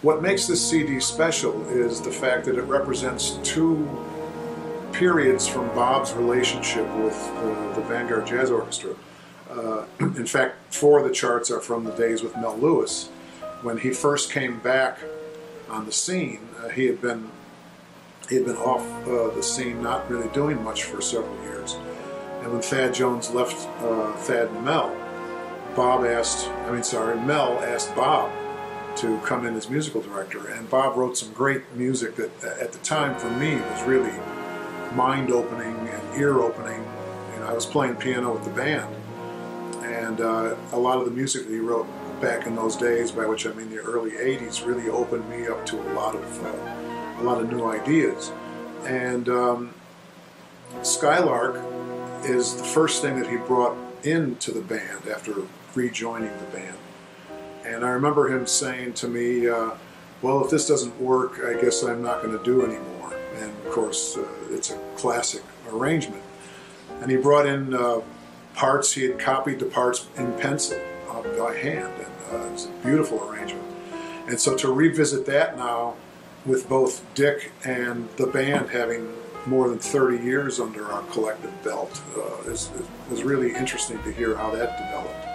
what makes this CD special is the fact that it represents two periods from Bob's relationship with the Vanguard Jazz Orchestra. In fact, 4 of the charts are from the days with Mel Lewis. When he first came back on the scene, he had been off the scene, not really doing much for several years. And when Thad Jones left Thad and Mel, Mel asked Bob to come in as musical director, and Bob wrote some great music that at the time for me was really mind-opening and ear-opening. You know, I was playing piano with the band, and a lot of the music that he wrote back in those days, by which I mean the early '80s, really opened me up to a lot of new ideas. And Skylark is the first thing that he brought into the band after rejoining the band. And I remember him saying to me, well, if this doesn't work, I guess I'm not going to do anymore. And of course, it's a classic arrangement. And he brought in parts, he had copied the parts in pencil by hand, and it was a beautiful arrangement. And so to revisit that now, with both Dick and the band having more than 30 years under our collective belt, is really interesting to hear how that developed.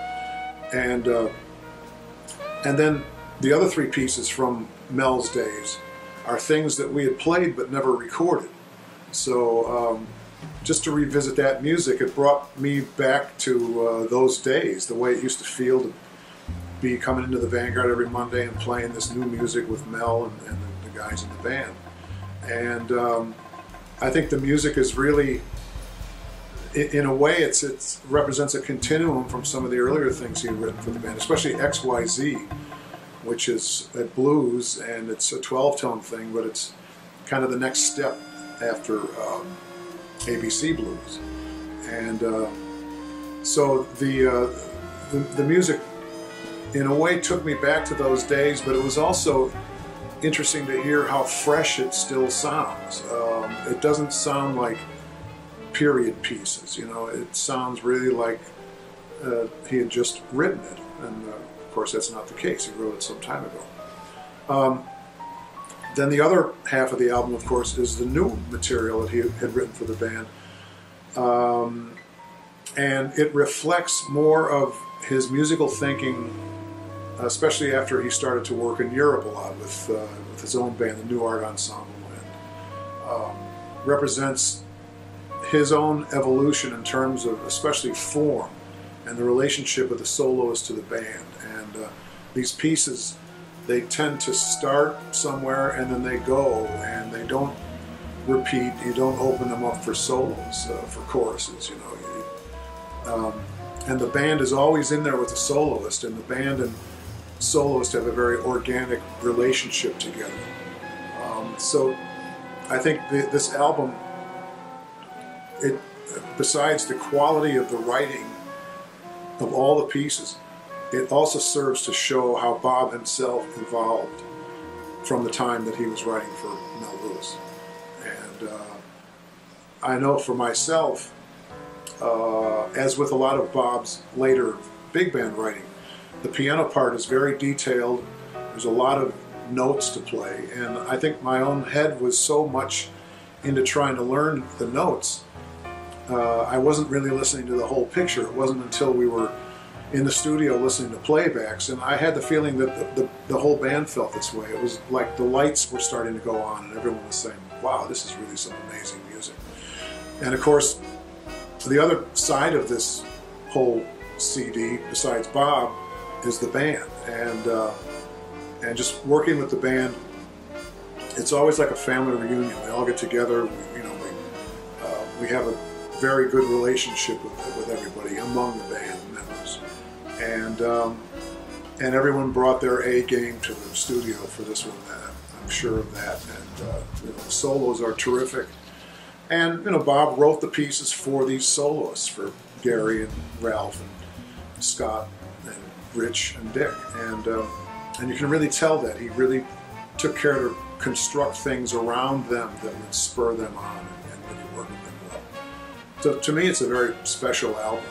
And then the other 3 pieces from Mel's days are things that we had played but never recorded. So just to revisit that music, it brought me back to those days, the way it used to feel to be coming into the Vanguard every Monday and playing this new music with Mel and the guys in the band. And I think the music is really, in a way, it represents a continuum from some of the earlier things he had written for the band, especially XYZ, which is a blues, and it's a 12-tone thing, but it's kind of the next step after ABC Blues. And so the music, in a way, took me back to those days, but it was also interesting to hear how fresh it still sounds. It doesn't sound like period pieces, you know. It sounds really like he had just written it, and of course that's not the case. He wrote it some time ago. Then the other half of the album, of course, is the new material that he had written for the band, and it reflects more of his musical thinking, especially after he started to work in Europe a lot with his own band, the New Art Ensemble, and represents his own evolution in terms of especially form and the relationship of the soloist to the band. And these pieces, they tend to start somewhere and then they go, and they don't repeat. You don't open them up for solos, for choruses, you know. And the band is always in there with the soloist, and the band and soloist have a very organic relationship together. So I think this album, besides the quality of the writing of all the pieces, it also serves to show how Bob himself evolved from the time that he was writing for Mel Lewis. And I know for myself, as with a lot of Bob's later big band writing, the piano part is very detailed. There's a lot of notes to play, and I think my own head was so much into trying to learn the notes, I wasn't really listening to the whole picture. It wasn't until we were in the studio listening to playbacks, and I had the feeling that the whole band felt this way. It was like the lights were starting to go on and everyone was saying, wow, this is really some amazing music. And of course, the other side of this whole CD, besides Bob, is the band. And just working with the band, it's always like a family reunion. We all get together, we have a very good relationship with everybody among the band members. And everyone brought their A game to the studio for this one. I'm sure of that. And the solos are terrific. And Bob wrote the pieces for these soloists, for Gary and Ralph and Scott and Rich and Dick. And you can really tell that he really took care to construct things around them that would spur them on and really work with them well. So to me, it's a very special album.